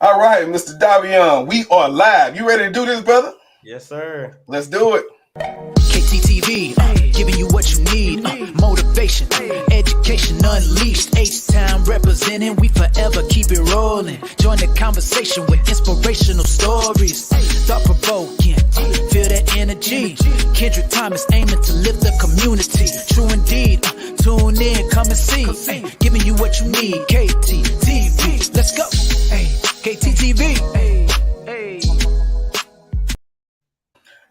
All right, Mr. Davion, we are live. You ready to do this, brother? Yes, sir. Let's do it. Ktteev, giving you what you need. Motivation, education unleashed. H-Town representing, we forever keep it rolling. Join the conversation with inspirational stories. Thought provoking, feel the energy. Kendrick Thomas aiming to lift the community. True indeed, tune in, come and see. Giving you what you need. Ktteev, let's go. Ktteev.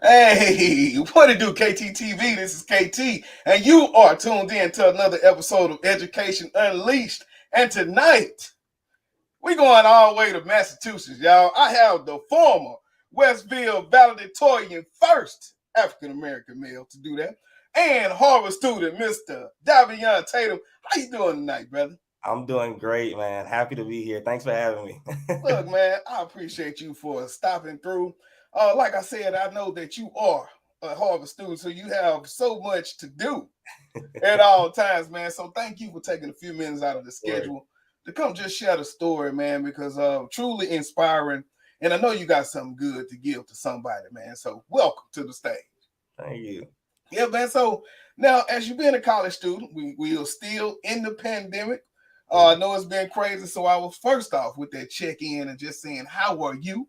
Hey, what it do, KTTV? This is KT, and you are tuned in to another episode of Education Unleashed. And tonight, we're going all the way to Massachusetts, y'all. I have the former Westville valedictorian, first African-American male to do that, and Harvard student, Mr. Davion Tatum. How you doing tonight, brother? I'm doing great, man. Happy to be here. Thanks for having me. Look, man, I appreciate you for stopping through. Like I said, I know that you are a Harvard student, so you have so much to do at all times, man. So thank you for taking a few minutes out of the schedule to come just share the story, man, because truly inspiring. And I know you got something good to give to somebody, man. So welcome to the stage. Thank you. Yeah, man. So now, as you've been a college student, we are still in the pandemic. I know it's been crazy. So I was first off with that check-in and just saying, how are you?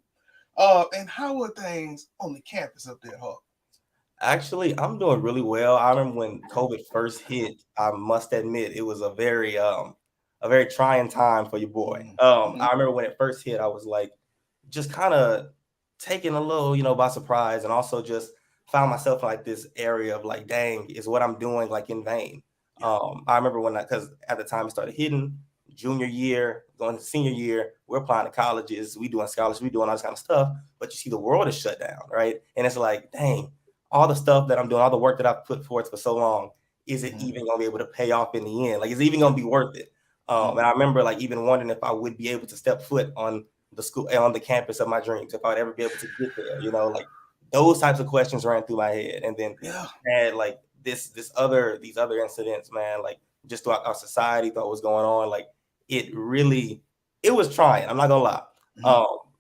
And how are things on the campus up there, Harvard? Actually, I'm doing really well. I remember when COVID first hit, I must admit it was a very trying time for your boy. I remember when it first hit, I was like just kind of taken a little, by surprise, and also just found myself in like this area of like, dang, is what I'm doing like in vain? I remember because at the time it started hitting junior year, going to senior year, we're applying to colleges, we doing scholarships, we doing all this kind of stuff, but you see the world is shut down, right? And it's like, dang, all the stuff that I'm doing, all the work that I've put forth for so long, is it even going to be able to pay off in the end? Like, is it even going to be worth it? And I remember like even wondering if I would be able to step foot on the school, on the campus of my dreams, if I'd ever be able to get there, like those types of questions ran through my head. And then had like these other incidents, man, like just throughout our society, thought was going on, like it was trying. I'm not gonna lie.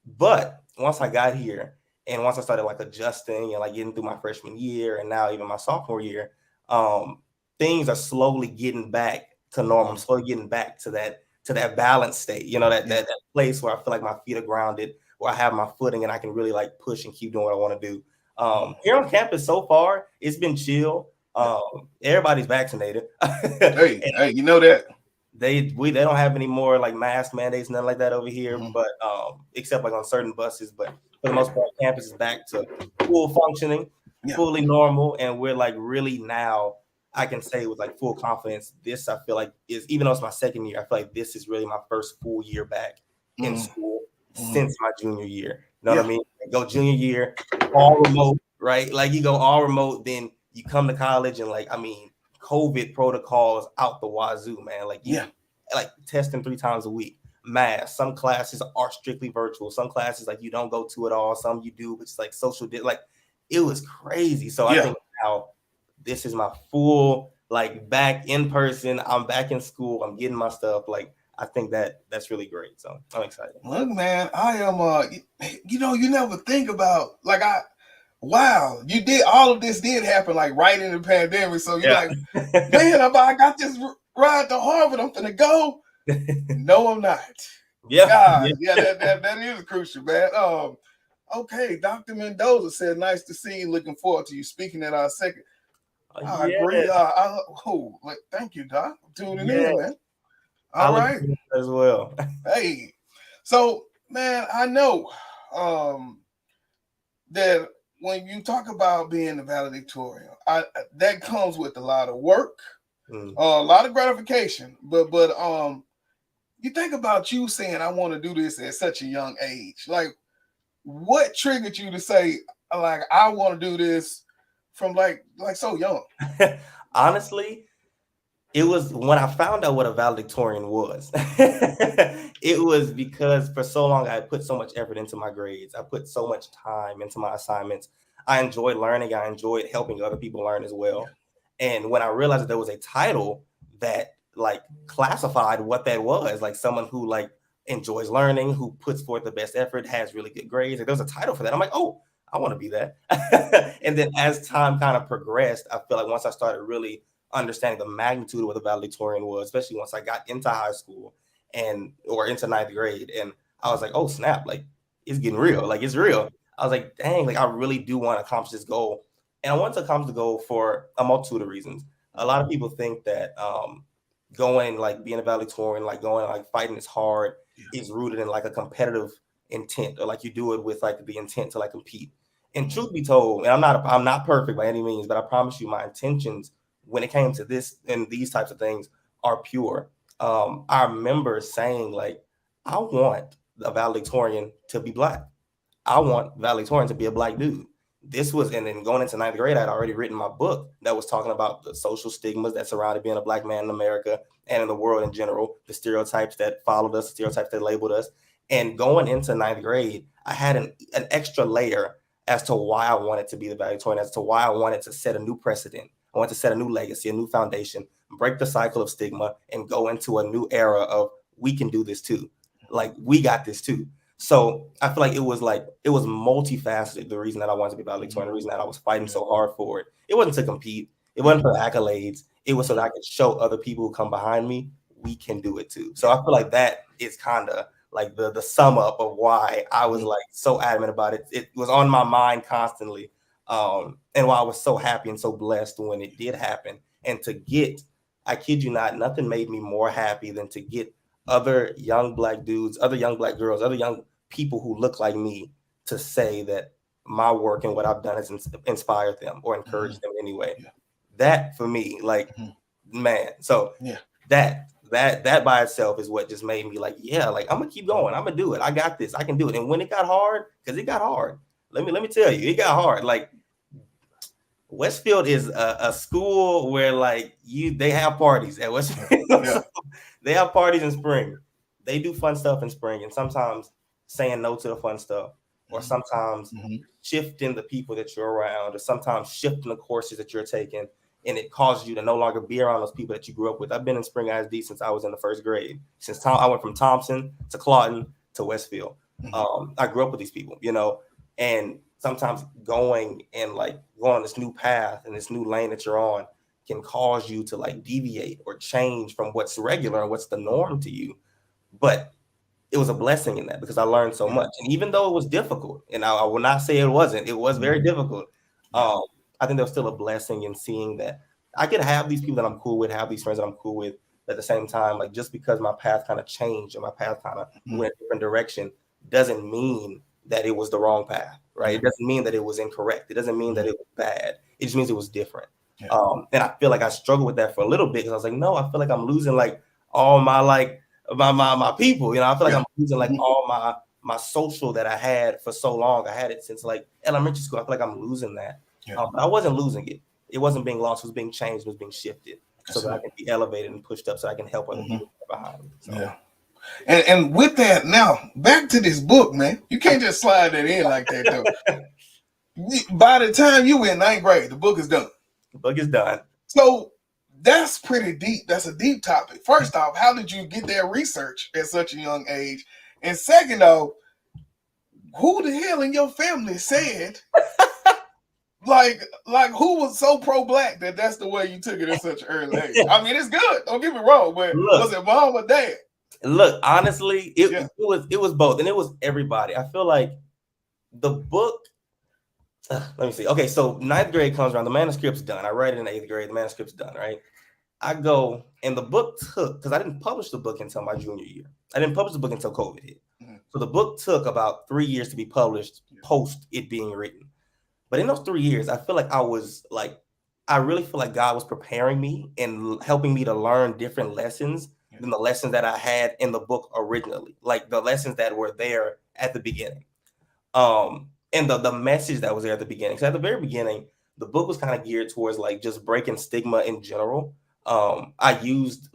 But once I got here and once I started like adjusting and like getting through my freshman year and now even my sophomore year, things are slowly getting back to normal. I'm slowly getting back to that balanced state, that place where I feel like my feet are grounded, where I have my footing and I can really like push and keep doing what I want to do. Here on campus so far, it's been chill. Everybody's vaccinated. hey, you know that. They don't have any more like mask mandates, nothing like that over here, but except like on certain buses. But for the most part, campus is back to full functioning, fully normal, and we're like really now, I can say with like full confidence, this I feel like is, even though it's my second year, I feel like this is really my first full year back in school since my junior year. You know what I mean? Go junior year, all remote, right? Like you go all remote, then you come to college and like, I mean, COVID protocols out the wazoo, man. Like like testing 3 times a week, mask. Some classes are strictly virtual. Some classes like you don't go to at all. Some you do, but it's like social. Like it was crazy. So I think now this is my full like back in person. I'm back in school. I'm getting my stuff. Like I think that's really great. So I'm excited. Look, man, I am. You never think about like wow, you did all of this did happen like right in the pandemic. So you're like, man, I got this ride to Harvard. I'm finna go. No, I'm not. That is crucial, man. Okay, Dr. Mendoza said, nice to see you. Looking forward to you speaking at our second. I agree. Thank you, Doc. Tuning in, man. All right. As well. Hey, so man, I know that when you talk about being the valedictorian, that comes with a lot of work, a lot of gratification. But you think about you saying, I want to do this at such a young age. Like, what triggered you to say, like, I want to do this from like so young? Honestly, it was when I found out what a valedictorian was. It was because for so long I had put so much effort into my grades. I put so much time into my assignments. I enjoyed learning. I enjoyed helping other people learn as well. And when I realized that there was a title that like classified what that was, like someone who like enjoys learning, who puts forth the best effort, has really good grades. Like, there was a title for that. I'm like, oh, I want to be that. And then as time kind of progressed, I feel like once I started really understanding the magnitude of what the valedictorian was, especially once I got into high school or into ninth grade, and I was like, oh snap, like it's getting real, like it's real. I was like, dang, like I really do want to accomplish this goal. And I want to accomplish the goal for a multitude of reasons. A lot of people think that going, like being a valedictorian, like going, like fighting is hard, is rooted in like a competitive intent, or like you do it with like the intent to like compete. And truth be told, and I'm not perfect by any means, but I promise you my intentions when it came to this and these types of things are pure. I remember saying, like, I want a valedictorian to be Black. I want valedictorian to be a Black dude. This was, and then going into ninth grade, I'd already written my book that was talking about the social stigmas that surrounded being a Black man in America and in the world in general, the stereotypes that followed us, the stereotypes that labeled us. And going into ninth grade, I had an extra layer as to why I wanted to be the valedictorian, as to why I wanted to set a new precedent. I wanted to set a new legacy, a new foundation, break the cycle of stigma, and go into a new era of we can do this too. Like, we got this too. So I feel like it was multifaceted. The reason that I wanted to be valedictorian, the reason that I was fighting so hard for it, it wasn't to compete. It wasn't for accolades. It was so that I could show other people who come behind me, we can do it too. So I feel like that is kind of like the sum up of why I was like so adamant about it. It was on my mind constantly. And why I was so happy and so blessed when it did happen. And to get, I kid you not, nothing made me more happy than to get other young Black dudes, other young Black girls, other young people who look like me to say that my work and what I've done has inspired them or encouraged them in any way. Yeah. That for me, like, man. So that by itself is what just made me like, yeah, like I'm gonna keep going. I'm gonna do it. I got this. I can do it. And when it got hard, because it got hard. Let me tell you, it got hard. Like, Westfield is a school where like they have parties at Westfield. So they have parties in spring. They do fun stuff in spring, and sometimes saying no to the fun stuff, or sometimes shifting the people that you're around, or sometimes shifting the courses that you're taking, and it causes you to no longer be around those people that you grew up with. I've been in Spring ISD since I was in the first grade. Since I went from Thompson to Clawton to Westfield. I grew up with these people, you know, and sometimes going on this new path and this new lane that you're on can cause you to like deviate or change from what's regular and what's the norm to you. But it was a blessing in that because I learned so much. And even though it was difficult, and I will not say it wasn't, it was very difficult. I think there was still a blessing in seeing that I could have these people that I'm cool with, have these friends that I'm cool with. At the same time, like just because my path kind of changed and my path kind of went a different direction doesn't mean that it was the wrong path, right? It doesn't mean that it was incorrect. It doesn't mean that it was bad. It just means it was different. And I feel like I struggled with that for a little bit because I was like, no, I feel like I'm losing like all my like my people. You know, I feel like I'm losing like all my social that I had for so long. I had it since like elementary school. I feel like I'm losing that. But I wasn't losing it. It wasn't being lost. It was being changed. It was being shifted so that I can be elevated and pushed up so I can help other people behind me. So. And with that, now back to this book, man. You can't just slide that in like that, though. By the time you in ninth grade, the book is done. The book is done. So that's pretty deep. That's a deep topic. First off, how did you get that research at such a young age? And second off, who the hell in your family said, like who was so pro-Black that that's the way you took it at such an early age? I mean, it's good. Don't get me wrong, but was it mom or dad? Look, honestly, it was both, and it was everybody. I feel like the book. Let me see. Okay, so ninth grade comes around. The manuscript's done. I write it in eighth grade. The manuscript's done, right? I go, and the book took, because I didn't publish the book until my junior year. I didn't publish the book until COVID hit. So the book took about 3 years to be published post it being written. But in those 3 years, I feel like I really feel like God was preparing me and helping me to learn different lessons than the lessons that I had in the book originally, like the lessons that were there at the beginning. And the message that was there at the beginning. So at the very beginning, the book was kind of geared towards like just breaking stigma in general. I used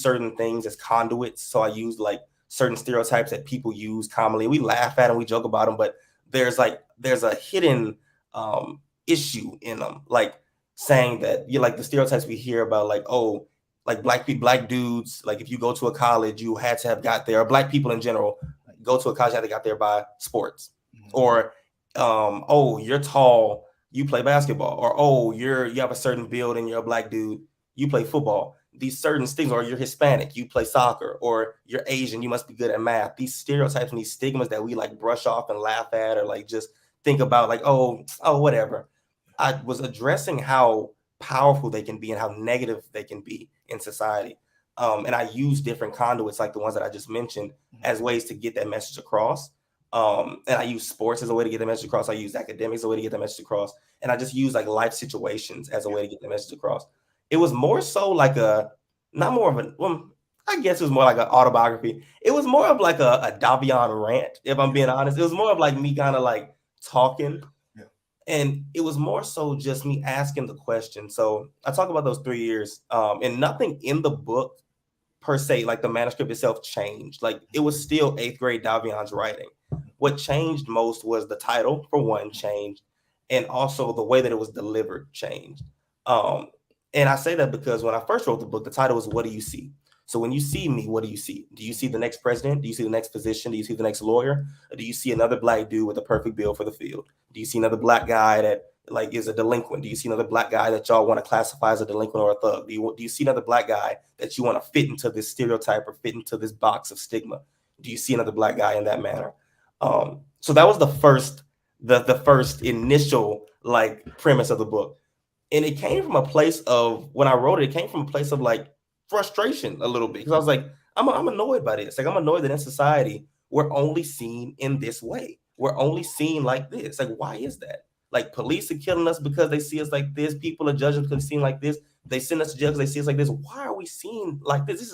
certain things as conduits. So I used like certain stereotypes that people use commonly. We laugh at them, we joke about them, but there's a hidden issue in them, like saying that like the stereotypes we hear about, like, oh, like black dudes, like if you go to a college, you had to have got there, or black people in general, go to a college, you had to got there by sports. Or oh, you're tall, you play basketball, or oh, you have a certain build and you're a black dude, you play football. These certain things, or you're Hispanic, you play soccer, or you're Asian, you must be good at math. These stereotypes and these stigmas that we like brush off and laugh at, or like just think about like, oh, whatever. I was addressing how powerful they can be and how negative they can be in society. And I use different conduits like the ones that I just mentioned as ways to get that message across. And I use sports as a way to get the message across. I use academics as a way to get the message across. And I just use like life situations as a way to get the message across. It was more so like I guess it was more like an autobiography. It was more of like a Davion rant, if I'm being honest. It was more of like me kind of like talking. Yeah. And it was more so just me asking the question. So I talk about those 3 years, and nothing in the book per se, like the manuscript itself changed. Like it was still 8th grade Davion's writing. What changed most was the title, for one, changed, and also the way that it was delivered changed. And I say that because when I first wrote the book, the title was "What Do You See?" So when you see me, what do you see? Do you see the next president? Do you see the next physician? Do you see the next lawyer? Or do you see another black dude with a perfect bill for the field? Do you see another black guy that like is a delinquent? Do you see another black guy that y'all want to classify as a delinquent or a thug? Do you see another black guy that you want to fit into this stereotype or fit into this box of stigma? Do you see another black guy in that manner? So that was the first initial like premise of the book. And it came from a place of, when I wrote it, it came from a place of like frustration a little bit. Because I was like, I'm annoyed by this. Like, I'm annoyed that in society, we're only seen in this way. We're only seen like this. Like, why is that? Like, police are killing us because they see us like this. People are judging because they see us like this. They send us to jail because they see us like this. Why are we seen like this?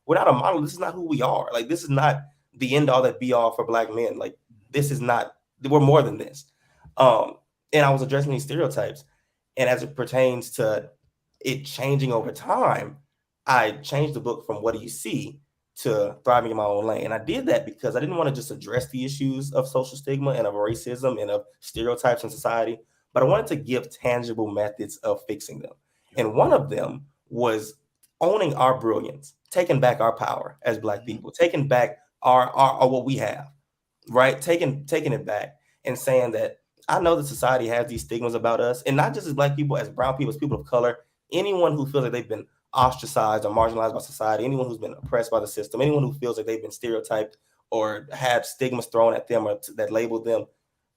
We're not a model. This is not who we are. Like, this is not the end all that be all for black men. Like, this is not, we're more than this. And I was addressing these stereotypes. And as it pertains to it changing over time, I changed the book from What Do You See to Thriving in My Own Lane. And I did that because I didn't want to just address the issues of social stigma and of racism and of stereotypes in society, but I wanted to give tangible methods of fixing them. And one of them was owning our brilliance, taking back our power as black people, taking back our what we have, right? Taking it back and saying that I know that society has these stigmas about us, and not just as black people, as brown people, as people of color, anyone who feels like they've been ostracized or marginalized by society, anyone who's been oppressed by the system, anyone who feels like they've been stereotyped or had stigmas thrown at them or that labeled them.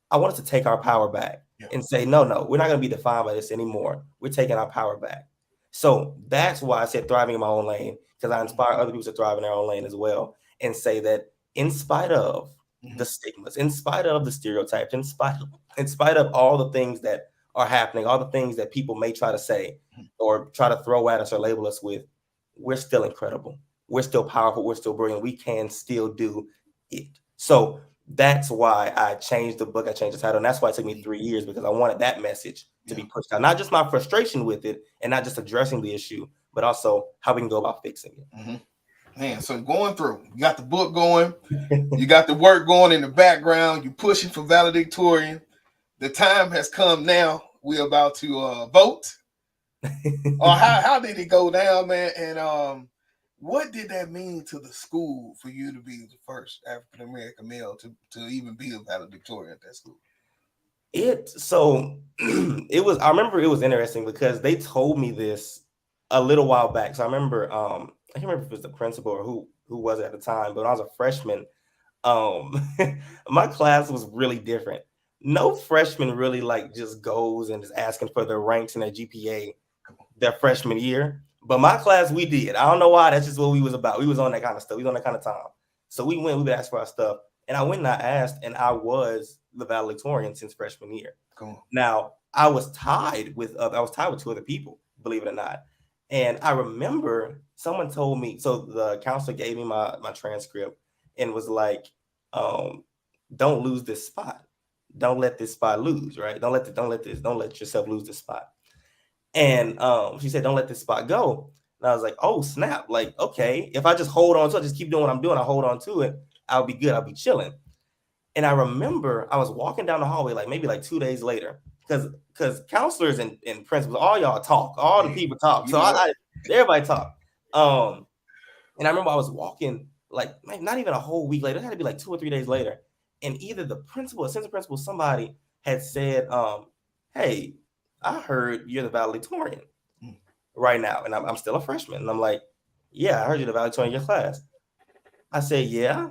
I wanted to take our power back and say, no, we're not going to be defined by this anymore. We're taking our power back. So that's why I said thriving in my own lane, because I inspire other people to thrive in their own lane as well, and say that in spite of the stigmas, in spite of the stereotypes, in spite of all the things that are happening, all the things that people may try to say or try to throw at us or label us with, we're still incredible. We're still powerful. We're still brilliant. We can still do it. So that's why I changed the book. I changed the title. And that's why it took me 3 years, because I wanted that message to be pushed out. Not just my frustration with it and not just addressing the issue, but also how we can go about fixing it. Man, so going through, you got the book going, you got the work going in the background, you pushing for valedictorian. The time has come now. We're about to vote. Or how did it go down, man? And what did that mean to the school for you to be the first African American male to even be a valedictorian at that school? I remember it was interesting because they told me this a little while back. So I remember, I can't remember if it was the principal or who was it at the time, but when I was a freshman, my class was really different. No freshman really like just goes and is asking for their ranks and their GPA their freshman year. But my class, we did. I don't know why. That's just what we was about. We was on that kind of stuff. We was on that kind of time. So we would ask for our stuff. And I went and I asked, and I was the valedictorian since freshman year. Cool. Now, I was tied with 2 other people, believe it or not. And I remember someone told me, so the counselor gave me my transcript and was like, don't lose this spot. Don't let this spot lose, right? Don't let yourself lose this spot. And she said, don't let this spot go. And I was like, oh, snap. Like, okay, if I just hold on to it, just keep doing what I'm doing, I hold on to it, I'll be good. I'll be chilling. And I remember I was walking down the hallway, like maybe like 2 days later, because counselors and principals, all y'all talk, all the people talk. So everybody talk. And I remember I was walking like not even a whole week later. It had to be like 2 or 3 days later. And either the principal, assistant principal, somebody had said, hey, I heard you're the valedictorian right now. And I'm still a freshman. And I'm like, yeah, I heard you're the valedictorian in your class. I said, yeah.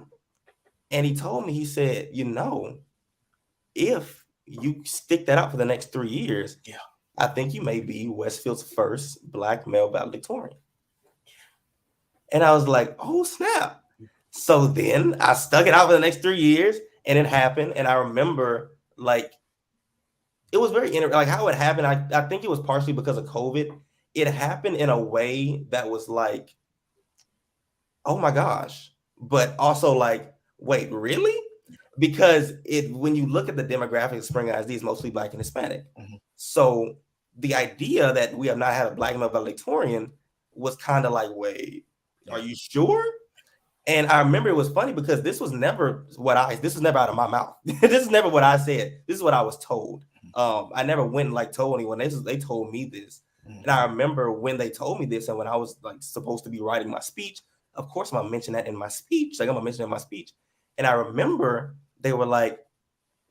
And he told me, he said, if you stick that out for the next 3 years, I think you may be Westfield's first Black male valedictorian. And I was like, oh, snap. So then I stuck it out for the next 3 years, and it happened. And I remember, like, it was very interesting, like how it happened. I think it was partially because of COVID. It happened in a way that was like, oh my gosh, but also like, wait, really? Because when you look at the demographic of Spring ISD, it's mostly Black and Hispanic. So the idea that we have not had a Black male valedictorian was kind of like, wait, are you sure? And I remember it was funny because this was never out of my mouth. This is never what I said. This is what I was told. I never went and like told anyone. They told me this. And I remember when they told me this, and when I was like supposed to be writing my speech, of course I'm gonna mention that in my speech. Like I'm gonna mention it in my speech. And I remember they were like,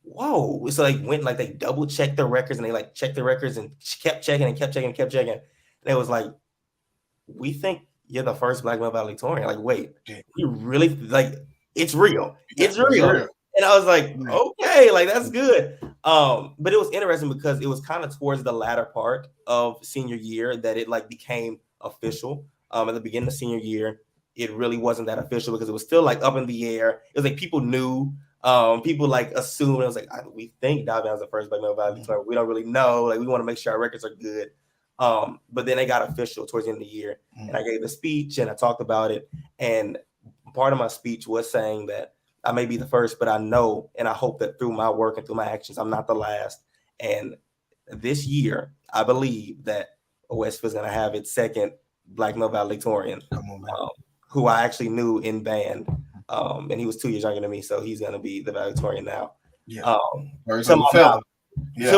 whoa. So they double checked their records, and they like checked their records and kept checking and kept checking and kept checking. And it was like, we think you're the first Black male valedictorian. Like, wait, you really, like, it's real. It's real. And I was like, okay, like that's good. But it was interesting because it was kind of towards the latter part of senior year that it like became official. At the beginning of senior year, it really wasn't that official because it was still like up in the air. It was like people knew, people like assumed. It was like, we think Davion was the first Black male valedictorian. We don't really know. Like we want to make sure our records are good. But then they got official towards the end of the year, and I gave a speech and I talked about it. And part of my speech was saying that I may be the first, but I know and I hope that through my work and through my actions, I'm not the last. And this year, I believe that Westfield's going to have its second Black male valedictorian, who I actually knew in band, and he was 2 years younger than me, so he's going to be the valedictorian now. To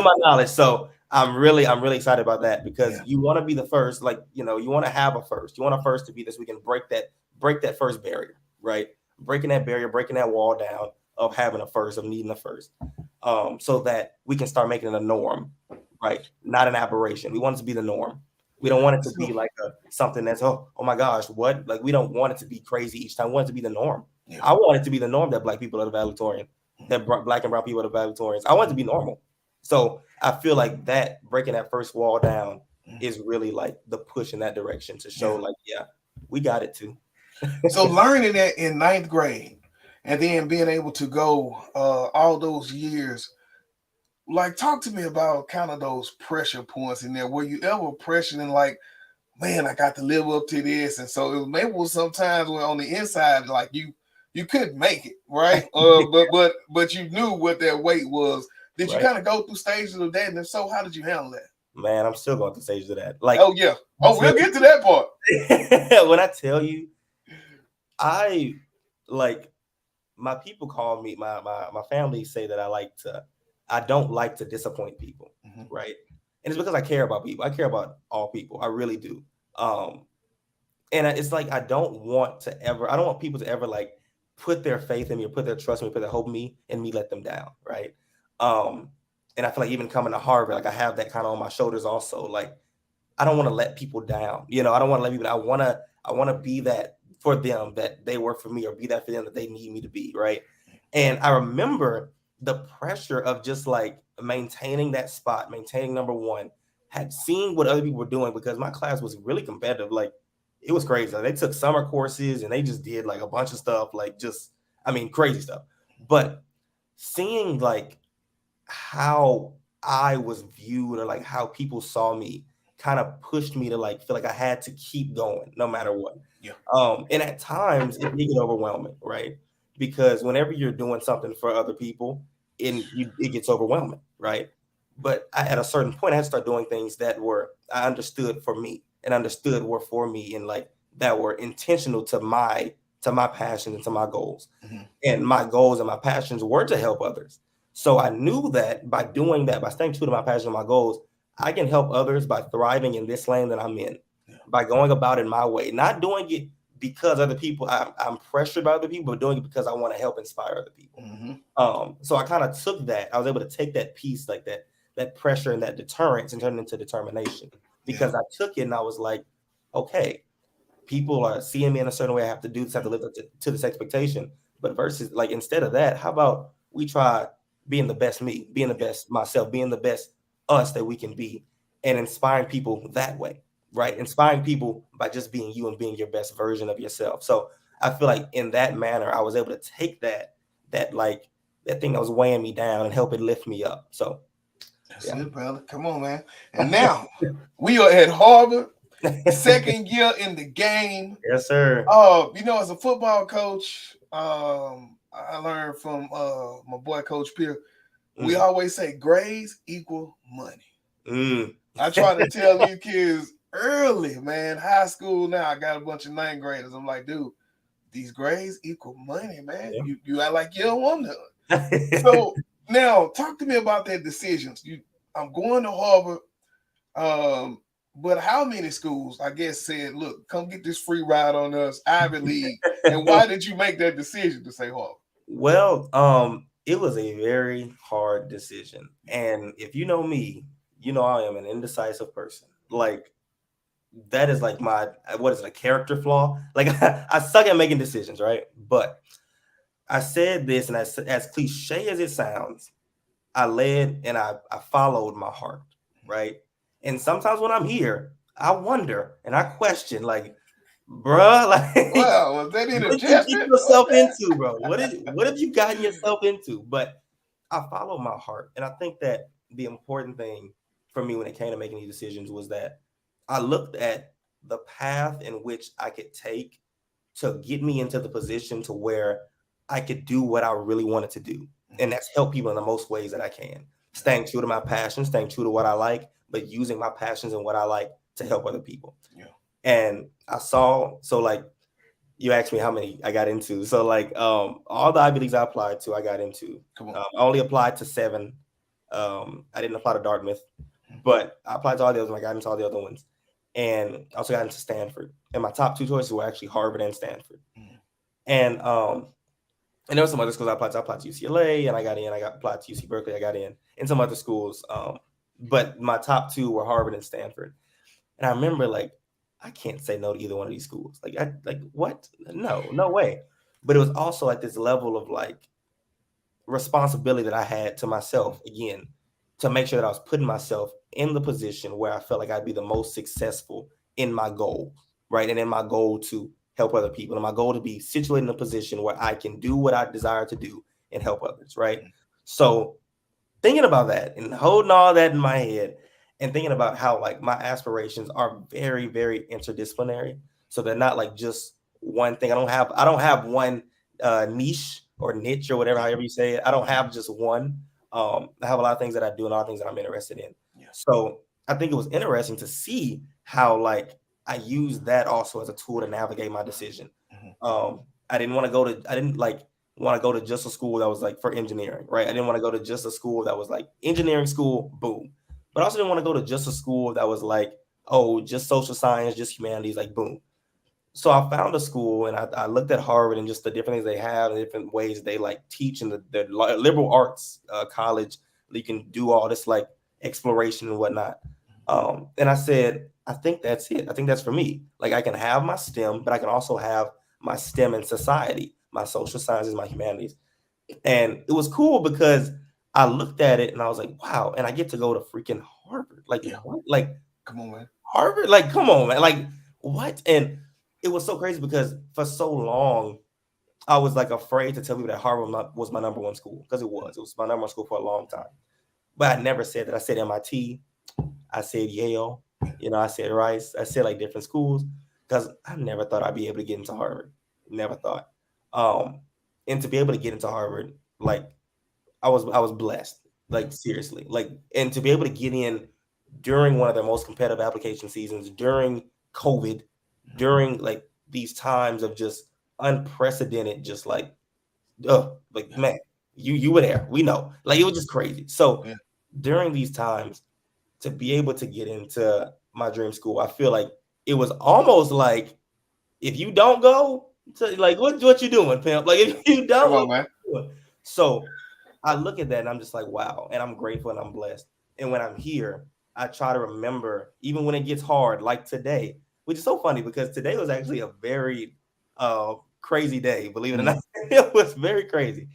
my knowledge. So I'm really excited about that because you want to be the first, like, you want to have a first. You want a first to be this. We can break that first barrier, right? Breaking that barrier, breaking that wall down of having a first, of needing a first, so that we can start making it a norm, right? Not an aberration. We want it to be the norm. We don't want it to be like something that's, oh my gosh, what? Like, we don't want it to be crazy each time. We want it to be the norm. I want it to be the norm that Black people are the valedictorian, that Black and brown people are the valedictorians. I want it to be normal. So I feel like that breaking that first wall down is really like the push in that direction to show like, we got it too. So learning that in 9th grade and then being able to go all those years, like talk to me about kind of those pressure points in there. Were you ever pressuring like, man, I got to live up to this? And so it maybe was sometimes when on the inside, like you couldn't make it, right? But you knew what that weight was. Did you kind of go through stages of that? And if so, how did you handle that? Man, I'm still going through stages of that. Like, we'll get to that part. When I tell you, I like, my people call me, my family say that I don't like to disappoint people, right? And it's because I care about people. I care about all people. I really do. And it's like I don't want people to ever like put their faith in me or put their trust in me, put their hope in me, and me let them down, right? And I feel like even coming to Harvard, like I have that kind of on my shoulders also. Like, I don't want to let people down. I don't want to let people down. I want to be that for them that they were for me, or be that for them that they need me to be, right? And I remember the pressure of just like maintaining that spot, maintaining number one, had seen what other people were doing because my class was really competitive. Like, it was crazy. Like, they took summer courses and they just did like a bunch of stuff, like crazy stuff. But seeing like how I was viewed or like how people saw me kind of pushed me to like feel like I had to keep going no matter what. And at times it did get overwhelming, right? Because whenever you're doing something for other people, it gets overwhelming, right? But at a certain point, I had to start doing things that I understood for me and understood were for me, and like that were intentional to my passions and to my goals. And my goals and my passions were to help others. So I knew that by doing that, by staying true to my passion and my goals, I can help others by thriving in this lane that I'm in. by going about it my way, not doing it because other people, I'm pressured by other people, but doing it because I want to help inspire other people. So I kind of took that. I was able to take that piece, like that pressure and that deterrence, and turn it into determination, because I took it and I was like, okay, people are seeing me in a certain way. I have to do this, I have to live up to this expectation. But versus, like, instead of that, how about we try being the best me, being the best myself, being the best us that we can be, and inspiring people that way, right? Inspiring people by just being you and being your best version of yourself. So I feel like in that manner, I was able to take that thing that was weighing me down and help it lift me up. So that's it, brother. Come on, man. And now we are at Harvard, second year in the game. Yes, sir. As a football coach, I learned from my boy Coach Pierre. We always say grades equal money. I try to tell these kids early, man, high school now, I got a bunch of ninth graders. I'm like, dude, these grades equal money, man. Yeah. You act like you don't want none. So now talk to me about that decisions. I'm going to Harvard, but how many schools, I guess, said, look, come get this free ride on us, Ivy League. And why did you make that decision to say Harvard? Well, it was a very hard decision. And if you know me, you know I am an indecisive person. Like, that is like a character flaw? Like, I suck at making decisions, right? But I said this, and as cliche as it sounds, I led and I followed my heart, right? And sometimes when I'm here, I wonder and I question, like, bruh, like, wow, was that what did you get yourself into, bro? What have you gotten yourself into? But I followed my heart, and I think that the important thing for me when it came to making these decisions was that I looked at the path in which I could take to get me into the position to where I could do what I really wanted to do. And that's help people in the most ways that I can. Staying true to my passion, staying true to what I like, but using my passions and what I like to help other people. Yeah. And so like, you asked me how many I got into. So like, all the Ivy Leagues I applied to, I got into. I only applied to 7. I didn't apply to Dartmouth, but I applied to all the others. I got into all the other ones. And I also got into Stanford. And my top 2 choices were actually Harvard and Stanford. And there were some other schools I applied to. I applied to UCLA, and I got in. I got applied to UC Berkeley. I got in some other schools. But my top 2 were Harvard and Stanford. And I remember, like, I can't say no to either one of these schools. Like, what? No way. But it was also like this level of like responsibility that I had to myself, again, to make sure that I was putting myself in the position where I felt like I'd be the most successful in my goal, right? And in my goal to help other people, and my goal to be situated in a position where I can do what I desire to do and help others, right? So thinking about that and holding all that in my head and thinking about how like my aspirations are very, very interdisciplinary. So they're not like just one thing. I don't have one niche or niche or whatever, however you say it. I don't have just one. I have a lot of things that I do and a lot of things that I'm interested in. Yeah. So I think it was interesting to see how like I used that also as a tool to navigate my decision. I didn't want to go to just a school that was like for engineering, right? I didn't want to go to just a school that was like engineering school, boom. But I also didn't want to go to just a school that was like, oh, just social science, just humanities, like boom. So I found a school and I looked at Harvard and just the different things they have and different ways they like teach in the liberal arts college. You can do all this like exploration and whatnot. And I said, I think that's it. I think that's for me. Like I can have my STEM, but I can also have my STEM in society, my social sciences, my humanities. And it was cool because I looked at it and I was like, wow. And I get to go to freaking Harvard. Like, what? Like, come on, man. Harvard? Like, come on, man. Like, what? And it was so crazy because for so long, I was like afraid to tell people that Harvard was my number one school because it was my number one school for a long time. But I never said that. I said MIT, I said Yale, I said Rice, I said like different schools because I never thought I'd be able to get into Harvard. Never thought. And to be able to get into Harvard, like I was blessed, like seriously, like, and to be able to get in during one of their most competitive application seasons, during COVID, during like these times of just unprecedented, just like, man, you were there. We know, like it was just crazy. So during these times, to be able to get into my dream school, I feel like it was almost like if you don't go, like what you doing, pimp? Like if you don't, Come on, man. so I look at that and I'm just like, wow, and I'm grateful and I'm blessed. And when I'm here, I try to remember, even when it gets hard, like today, which is so funny because today was actually a very crazy day, believe it or not. It was very crazy.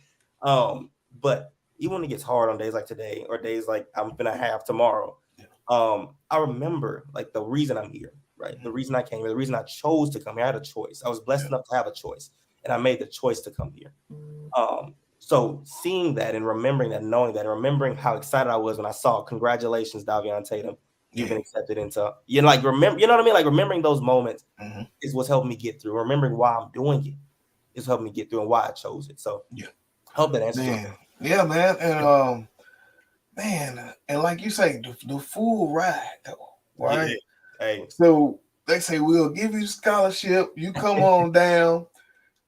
But even when it gets hard on days like today or days like I'm gonna have tomorrow, I remember like the reason I'm here, right? The reason I came here, the reason I chose to come here. I had a choice. I was blessed enough to have a choice, and I made the choice to come here. So seeing that and remembering that, knowing that, and remembering how excited I was when I saw, congratulations, Davion Tatum, you've been accepted into, like remember, you know what I mean? Like remembering those moments is what's helping me get through. Remembering why I'm doing it is helping me get through and why I chose it. So hope that answers man. Yeah, man. And man, and like you say, the full ride though, right? Yeah. Hey. So they say we'll give you scholarship. You come on down.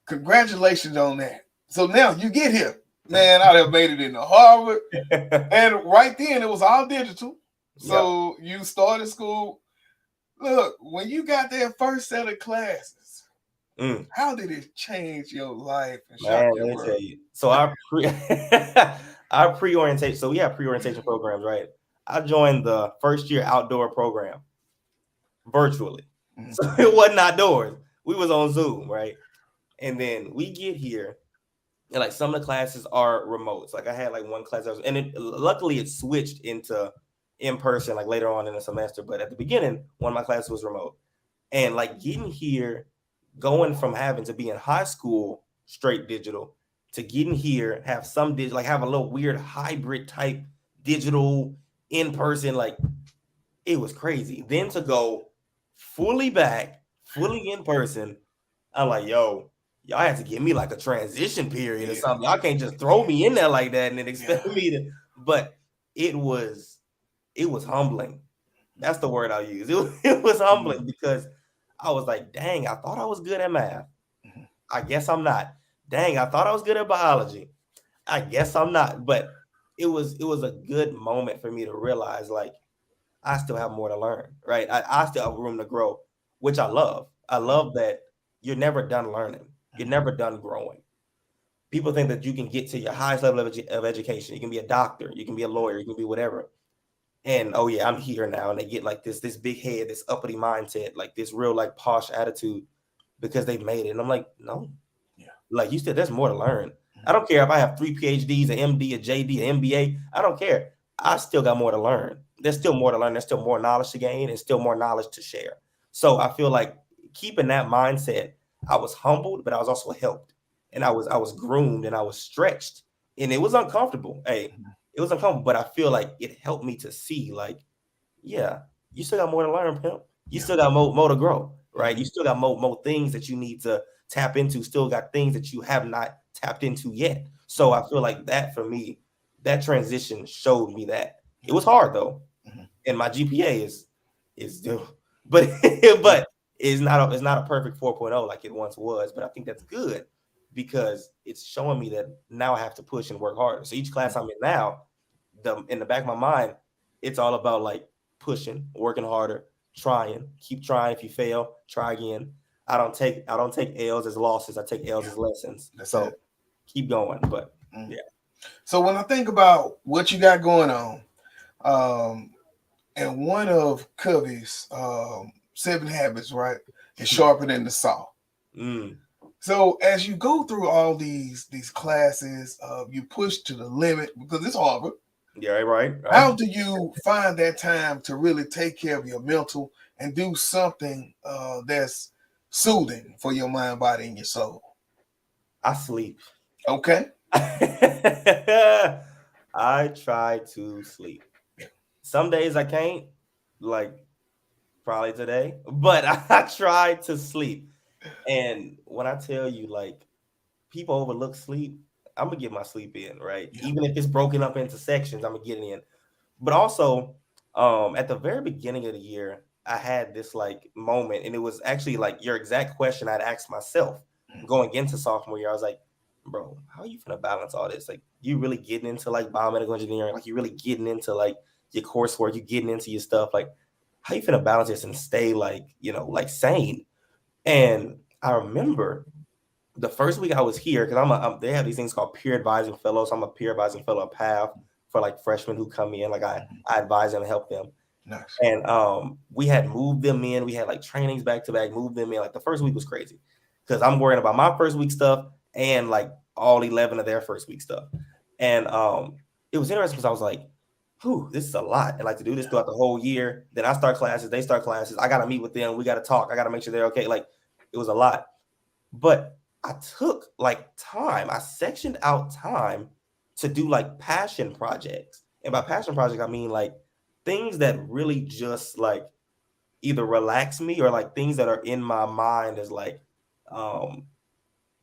Congratulations on that. So now you get here. Man, I'd have made it into Harvard. And right then it was all digital. So you started school. Look, when you got that first set of classes, how did it change your life and shock your world? Tell you. So our pre-orientation. So we have pre-orientation programs, right? I joined the first year outdoor program virtually. So it wasn't outdoors. We was on Zoom, right? And then we get here, and like some of the classes are remote. So like I had like one class, luckily it switched into in person like later on in the semester. But at the beginning, one of my classes was remote. And like getting here, going from having to be in high school straight digital to getting here, have some digital, like have a little weird hybrid type digital in person, like it was crazy. Then to go fully back, fully in person, I'm like, yo, y'all have to give me like a transition period or something. Y'all can't just throw me in there like that and then expect me to. But it was humbling. That's the word I'll use. It was humbling because I was like, dang, I thought I was good at math. I guess I'm not. Dang, I thought I was good at biology. I guess I'm not. But it was a good moment for me to realize like I still have more to learn, right? I still have room to grow, which I love. I love that you're never done learning. You're never done growing. People think that you can get to your highest level of education. You can be a doctor. You can be a lawyer. You can be whatever. And, oh, yeah, I'm here now. And they get like this big head, this uppity mindset, like this real like posh attitude because they've made it. And I'm like, no. Like you said, there's more to learn. I don't care if I have 3 PhDs, an MD, a JD, an MBA. I don't care. I still got more to learn. There's still more to learn. There's still more knowledge to gain and still more knowledge to share. So I feel like keeping that mindset, I was humbled, but I was also helped. And I was groomed and I was stretched. And it was uncomfortable. Hey, it was uncomfortable, but I feel like it helped me to see, like, yeah, you still got more to learn, pimp. You still got more to grow, right? You still got more things that you need to tap into, still got things that you have not tapped into yet. So I feel like that for me, that transition showed me that. It was hard though. And my GPA is but it's not a perfect 4.0 like it once was. But I think that's good because it's showing me that now I have to push and work harder. So each class I'm in now, in the back of my mind, it's all about like pushing, working harder, keep trying. If you fail, try again. I don't take L's as losses. I take L's as lessons. So keep going. But yeah. So when I think about what you got going on, and one of Covey's 7 habits, right, is sharpening the saw. So as you go through all these classes, you push to the limit because it's Harvard. Yeah, right. How do you find that time to really take care of your mental and do something that's soothing for your mind, body, and your soul? I sleep. Okay. I try to sleep. Some days I can't, like probably today, but I try to sleep. And when I tell you, like, people overlook sleep, I'm gonna get my sleep in, right? Yeah. Even if it's broken up into sections, I'm gonna get it in. But also, at the very beginning of the year, I had this like moment, and it was actually like your exact question I'd asked myself going into sophomore year. I was like, bro, how are you gonna balance all this? Like, you really getting into like biomedical engineering? Like, you really getting into like your coursework? You getting into your stuff? Like, how you finna balance this and stay like, like sane? And I remember the first week I was here, because they have these things called peer advising fellows. So I'm a peer advising fellow at PATH for like freshmen who come in. Like I advise them and help them. Nice. And we had moved them in. We had like trainings back to back, moved them in. Like the first week was crazy because I'm worrying about my first week stuff and like all 11 of their first week stuff. And it was interesting because I was like, this is a lot. And like to do this throughout the whole year. Then I start classes, they start classes. I got to meet with them. We got to talk. I got to make sure they're okay. Like it was a lot. But I took like time. I sectioned out time to do like passion projects. And by passion project, I mean like things that really just like either relax me or like things that are in my mind as like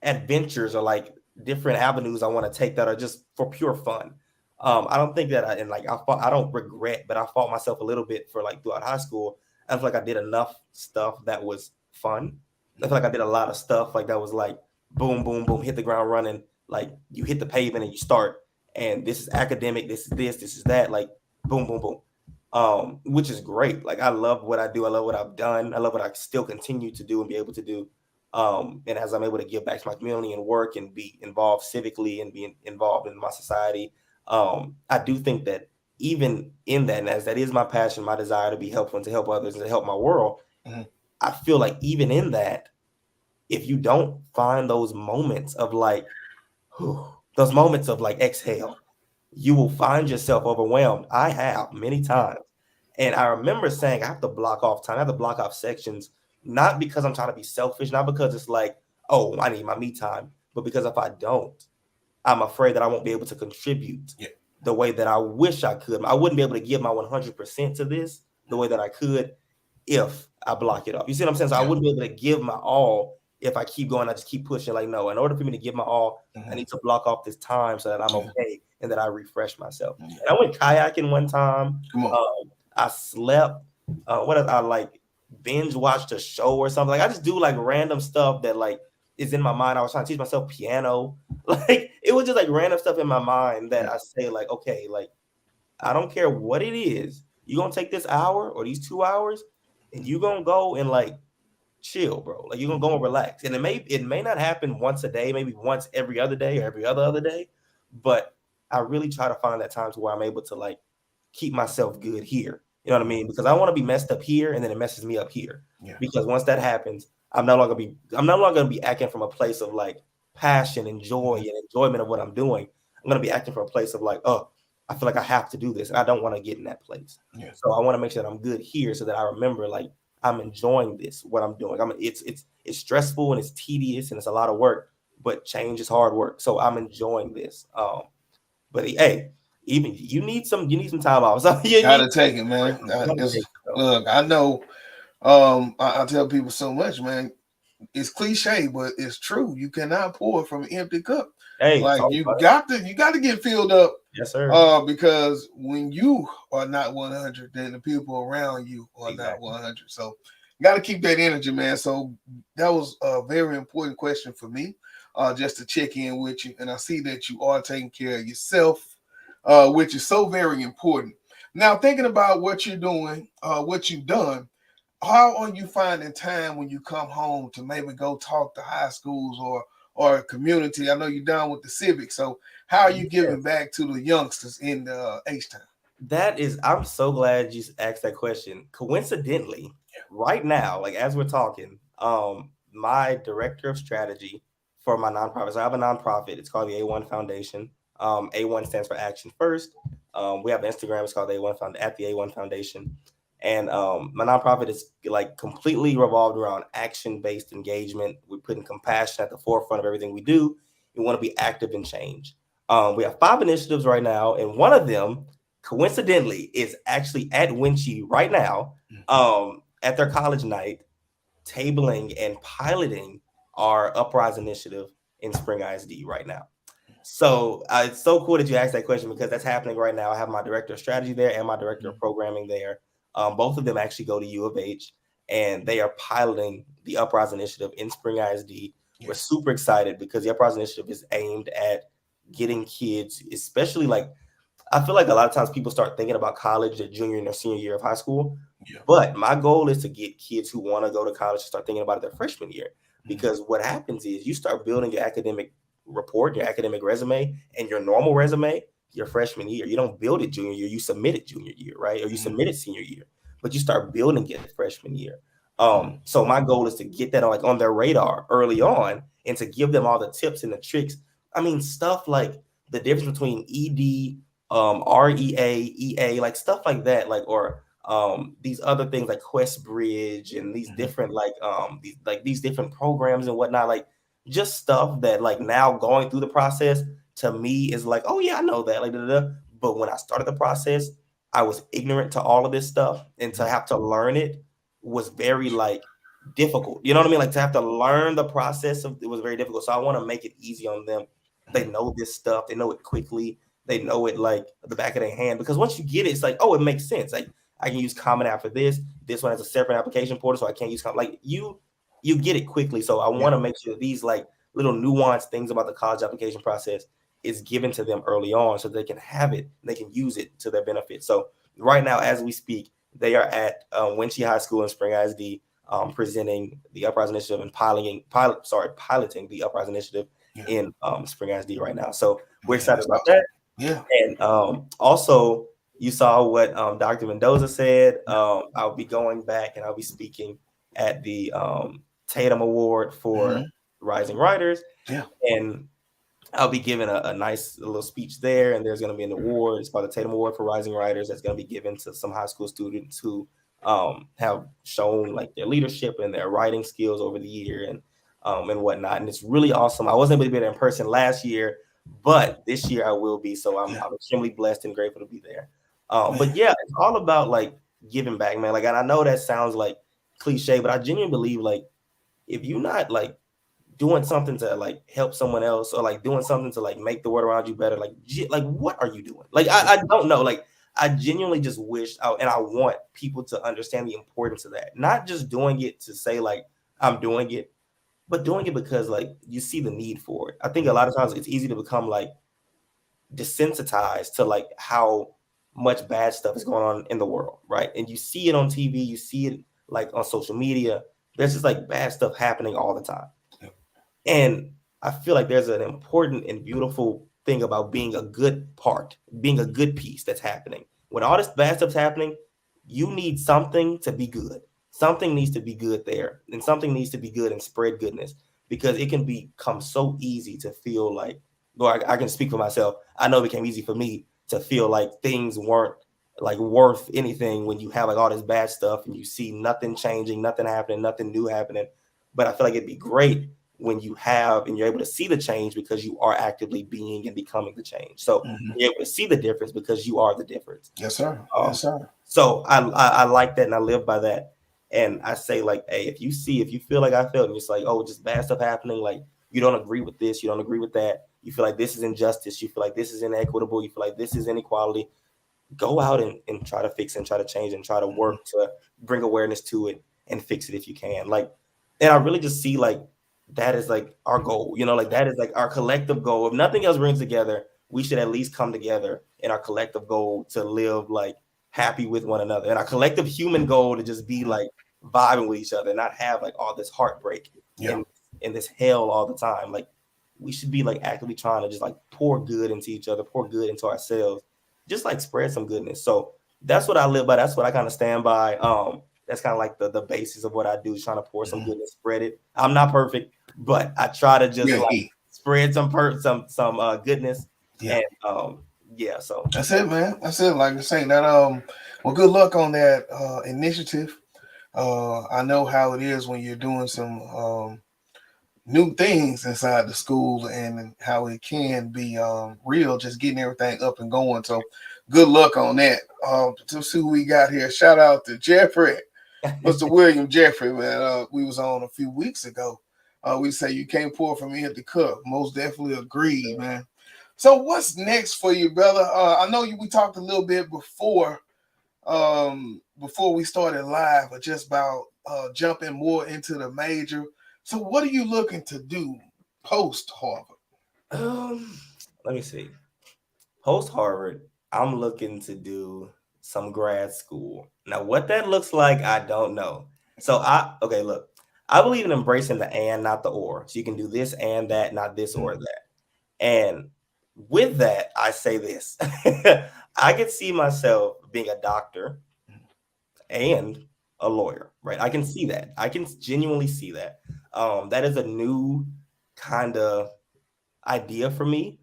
adventures or like different avenues I want to take that are just for pure fun. I don't think that I don't regret, but I fought myself a little bit for like throughout high school. I feel like I did enough stuff that was fun. I feel like I did a lot of stuff like that was like boom, boom, boom, hit the ground running. Like you hit the pavement and you start, and this is academic, this is that, like boom, boom, boom. Which is great. Like I love what I do. I love what I've done. I love what I still continue to do and be able to do. And as I'm able to give back to my community and work and be involved civically and be involved in my society, I do think that even in that, and as that is my passion, my desire to be helpful and to help others and to help my world, I feel like even in that, if you don't find those moments of like, those moments of like exhale, you will find yourself overwhelmed. I have many times. And I remember saying, I have to block off time. I have to block off sections, not because I'm trying to be selfish, not because it's like, oh, I need my me time, but because if I don't, I'm afraid that I won't be able to contribute the way that I wish I could. I wouldn't be able to give my 100% to this the way that I could if I block it off. You see what I'm saying? So I wouldn't be able to give my all if I keep going. I just keep pushing. Like, no, in order for me to give my all, I need to block off this time so that I'm okay and that I refresh myself. And I went kayaking one time. I slept. What else? I like binge watched a show or something. Like I just do like random stuff that like is in my mind. I was trying to teach myself piano. Like it was just like random stuff in my mind that I say like, okay, like I don't care what it is. You're gonna take this hour or these 2 hours and you're gonna go and like chill, bro. Like you're gonna go and relax. And it may not happen once a day, maybe once every other day or every other day, but I really try to find that time to where I'm able to like keep myself good here. You know what I mean? Because I want to be messed up here and then it messes me up here. Because once that happens, I'm no longer gonna be acting from a place of like passion and joy and enjoyment of what I'm doing. I'm gonna be acting from a place of like, oh, I feel like I have to do this. And I don't want to get in that place. So I want to make sure that I'm good here so that I remember like I'm enjoying this, what I'm doing. It's stressful and it's tedious and it's a lot of work, but change is hard work. So I'm enjoying this. But hey, even you need some time off. So you gotta take it, man. Look, I know. I tell people so much, man. It's cliche, but it's true. You cannot pour from an empty cup. Hey, like you got to get filled up. Yes, sir. Because when you are not 100, then the people around you are not 100. So you got to keep that energy, man. So that was a very important question for me, just to check in with you. And I see that you are taking care of yourself, which is so very important. Now, thinking about what you're doing, what you've done, how are you finding time when you come home to maybe go talk to high schools or community? I know you're down with the civic, so how are you giving back to the youngsters in the H-Town? I'm so glad you asked that question. Coincidentally, right now, like as we're talking, my director of strategy for my nonprofit, so I have a nonprofit, it's called the A1 Foundation. A1 stands for Action First. We have Instagram, it's called the A1 Foundation. And my nonprofit is like completely revolved around action-based engagement. We're putting compassion at the forefront of everything we do. We want to be active in change. We have 5 initiatives right now, and one of them, coincidentally, is actually at Winchie right now, at their college night, tabling and piloting our Uprise initiative in Spring ISD right now. So it's so cool that you asked that question because that's happening right now. I have my director of strategy there and my director of programming there. Both of them actually go to U of H, and they are piloting the Uprise Initiative in Spring ISD. We're super excited because the Uprise Initiative is aimed at getting kids, especially like I feel like a lot of times people start thinking about college their junior and their senior year of high school. Yeah. But my goal is to get kids who want to go to college to start thinking about it their freshman year. Because what happens is you start building your academic report, your academic resume, and your normal resume your freshman year. You don't build it junior year, you submit it junior year, right? Or you submit it senior year, but you start building it freshman year. So my goal is to get that on their radar early on and to give them all the tips and the tricks. I mean, stuff like the difference between ED, REA, EA, like stuff like that, or these other things like Quest Bridge and these different these different programs and whatnot, like just stuff that like now going through the process to me is like, oh yeah, I know that, but when I started the process, I was ignorant to all of this stuff, and to have to learn it was very like difficult. You know what I mean? Like to have to learn the process of it was very difficult. So I want to make it easy on them. They know this stuff, they know it quickly, they know it like the back of their hand, because once you get it, it's like, oh, it makes sense. Like I can use Common App for this. This one has a separate application portal, so I can't use like you get it quickly. So I want to make sure these like little nuanced things about the college application process is given to them early on so they can have it, they can use it to their benefit. So right now, as we speak, they are at Winchie High School in Spring ISD, presenting the Uprise Initiative and piloting the Uprise Initiative in Spring ISD right now. So we're excited about that. Yeah. And also, you saw what Dr. Mendoza said. I'll be going back and I'll be speaking at the Tatum Award for Rising Writers. Yeah. And I'll be giving a nice little speech there, and there's going to be an award. It's called the Tatum Award for Rising Writers. That's going to be given to some high school students who have shown like their leadership and their writing skills over the year and whatnot. And it's really awesome. I wasn't able to be there in person last year, but this year I will be. So I'm extremely blessed and grateful to be there. But yeah, it's all about like giving back, man. Like, and I know that sounds like cliche, but I genuinely believe like if you're not like doing something to like help someone else, or like doing something to like make the world around you better, like what are you doing? Like I don't know. Like I genuinely just wish and I want people to understand the importance of that. Not just doing it to say like I'm doing it, but doing it because like you see the need for it. I think a lot of times it's easy to become like desensitized to like how much bad stuff is going on in the world, right? And you see it on TV, you see it like on social media. There's just like bad stuff happening all the time. And I feel like there's an important and beautiful thing about being a good part, being a good piece that's happening. When all this bad stuff's happening, you need something to be good. Something needs to be good there, and something needs to be good and spread goodness, because it can become so easy to feel like, well, I can speak for myself. I know it became easy for me to feel like things weren't like worth anything when you have like all this bad stuff and you see nothing changing, nothing happening, nothing new happening. But I feel like it'd be great when you have and you're able to see the change because you are actively being and becoming the change. So you're able to see the difference because you are the difference. Yes, sir. Yes, sir. So I like that and I live by that. And I say like, hey, if you feel like I felt and it's like, oh, just bad stuff happening, like you don't agree with this, you don't agree with that, you feel like this is injustice, you feel like this is inequitable, you feel like this is inequality, go out and try to fix and try to change and try to work to bring awareness to it and fix it if you can. Like, and I really just see like that is like our goal, like that is like our collective goal. If nothing else brings together, we should at least come together in our collective goal to live like happy with one another, and our collective human goal to just be like vibing with each other, not have like all this heartbreak and this hell all the time. Like we should be like actively trying to just like pour good into each other, pour good into ourselves, just like spread some goodness. So that's what I live by. That's what I kind of stand by. That's kind of like the basis of what I do, is trying to pour some goodness, spread it. I'm not perfect, but I try to just like spread some goodness. Yeah. And so that's it, man. That's it. Like you're saying that. Well, good luck on that initiative. I know how it is when you're doing some new things inside the school, and how it can be real, just getting everything up and going. So good luck on that. To see who we got here. Shout out to Jeffrey, Mr. William Jeffrey, man. We was on a few weeks ago. We say you can't pour from me at the cup. Most definitely agreed, man. So what's next for you, brother? I know we talked a little bit before we started live, but just about jumping more into the major. So what are you looking to do post Harvard? Let me see. Post Harvard, I'm looking to do some grad school. Now, what that looks like, I don't know. So okay, look, I believe in embracing the and, not the or. So you can do this and that, not this or that. And with that, I say this. I could see myself being a doctor and a lawyer, right? I can see that. I can genuinely see that. That is a new kind of idea for me,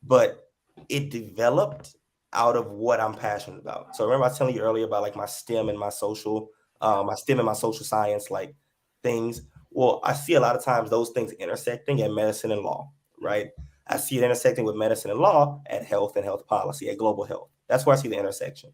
but it developed out of what I'm passionate about. So remember I was telling you earlier about like my STEM and my STEM and my social science like things. Well, I see a lot of times those things intersecting at medicine and law, right? I see it intersecting with medicine and law at health and health policy, at global health. That's where I see the intersection.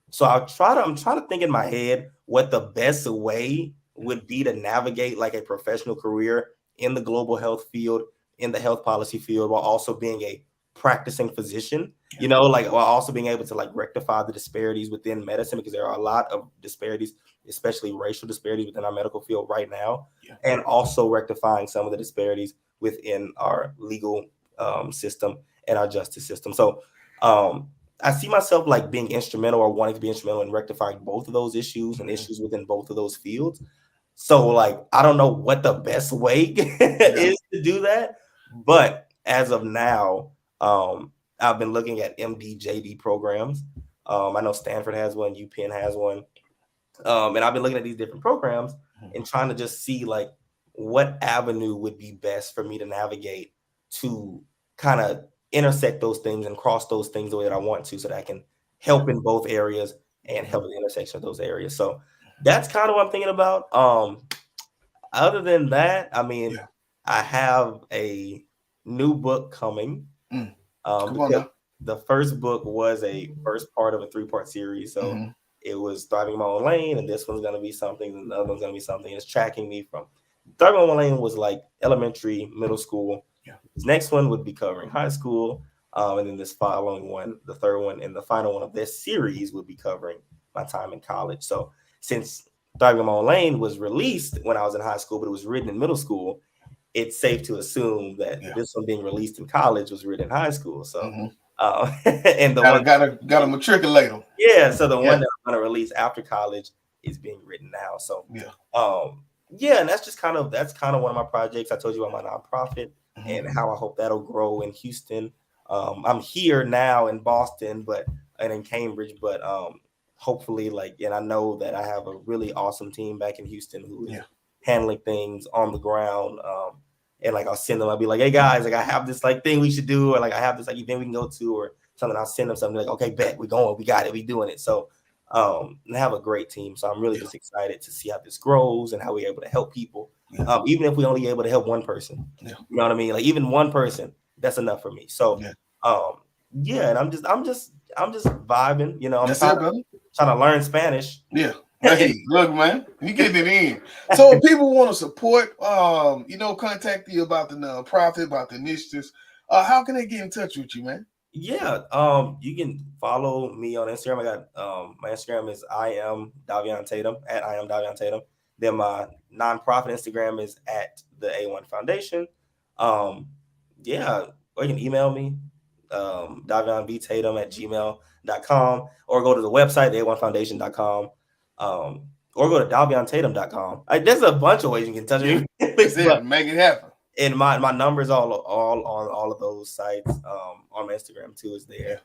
So I'm trying to think in my head what the best way would be to navigate like a professional career in the global health field, in the health policy field, while also being a practicing physician, like while also being able to like rectify the disparities within medicine, because there are a lot of disparities, especially racial disparities within our medical field right now, and also rectifying some of the disparities within our legal system and our justice system. So I see myself like being instrumental or wanting to be instrumental in rectifying both of those issues and issues within both of those fields. So like, I don't know what the best way is to do that, but as of now, I've been looking at MD, JD programs. I know Stanford has one, UPenn has one. And I've been looking at these different programs and trying to just see like what avenue would be best for me to navigate to kind of intersect those things and cross those things the way that I want to, so that I can help in both areas and help in the intersection of those areas. So that's kind of what I'm thinking about. Other than that, I mean, I have a new book coming. Because the first book was a first part of a 3-part series. So it was Thriving My Own Lane, and this one's going to be something, and the other one's going to be something. It's tracking me from Thriving My Own Lane was like elementary, middle school. This next one would be covering high school. And then this following one, the third one, and the final one of this series would be covering my time in college. So since Thriving My Own Lane was released when I was in high school, but it was written in middle school, it's safe to assume that this one being released in college was written in high school. So, and the one gotta matriculate them. Yeah. So the one that I'm gonna release after college is being written now. So, and that's kind of one of my projects. I told you about my nonprofit and how I hope that'll grow in Houston. I'm here now in Boston, and in Cambridge, but hopefully, and I know that I have a really awesome team back in Houston who is handling things on the ground. And like I'll send them, I'll be like, hey guys, like I have this like thing we should do, or like I have this like event we can go to, or something. I'll send them something like, okay, bet, we're going, we got it, we doing it. So and I have a great team. So I'm really just excited to see how this grows and how we're able to help people. Even if we're only able to help one person. You know what I mean? Like even one person, that's enough for me. So and I'm just vibing, I'm trying to learn Spanish. Hey, look, man, you getting it in. So if people want to support, contact you about the nonprofit, about the initiatives, how can they get in touch with you, man? You can follow me on Instagram. I got my Instagram is I am Davion Tatum, at I am Davion Tatum. Then my nonprofit Instagram is at the A1 Foundation. Or you can email me, davionbtatum@gmail.com, or go to the website, the a1foundation.com. Or go to daviontatum.com. There's a bunch of ways you can touch me. Make it happen. And my numbers all on all of those sites. On my Instagram too is there.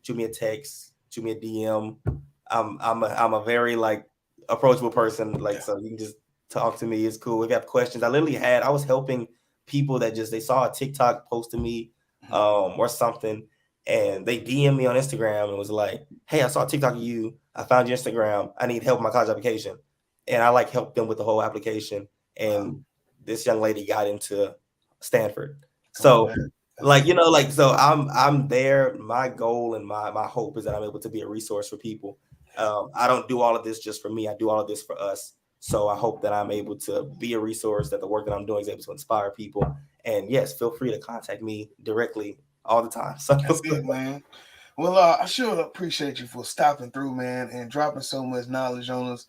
Shoot me a text, shoot me a DM. I'm a very like approachable person. So you can just talk to me. It's cool. If you have questions, I was helping people that they saw a TikTok post to me, or something, and they DM me on Instagram and was like, hey, I saw a TikTok of you. I found your Instagram. I need help with my college application. And I helped them with the whole application. And this young lady got into Stanford. So so I'm there. My goal and my hope is that I'm able to be a resource for people. I don't do all of this just for me. I do all of this for us. So I hope that I'm able to be a resource, that the work that I'm doing is able to inspire people. And yes, feel free to contact me directly all the time. So that's it, man. Well, I sure appreciate you for stopping through, man, and dropping so much knowledge on us,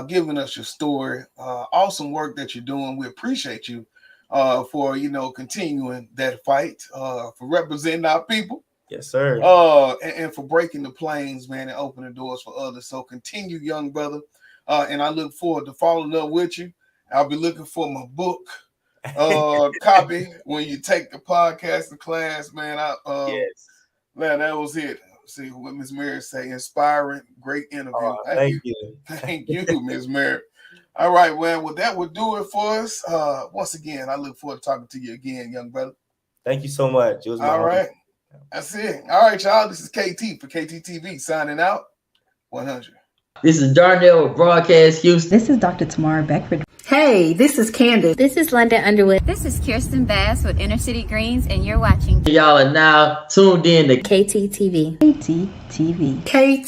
giving us your story. Awesome work that you're doing. We appreciate you for continuing that fight, for representing our people. Yes, sir. And for breaking the planes, man, and opening doors for others. So continue, young brother. And I look forward to following up with you. I'll be looking for my book copy when you take the podcasting class, man. Yes. Man, that was it. See what Miss Mary say. Inspiring, great interview. Thank you. Thank you, Miss Mary. All right, man. Well, that would do it for us. Once again, I look forward to talking to you again, young brother. Thank you so much. It was all right. That's it. All right, y'all. This is KT for KTTV signing out. 100. This is Darnell with Broadcast Houston. This is Dr. Tamara Beckford. Hey, this is Candace. This is London Underwood. This is Kirsten Bass with Inner City Greens, and you're watching. Y'all are now tuned in to KTTV. KTTV. KT.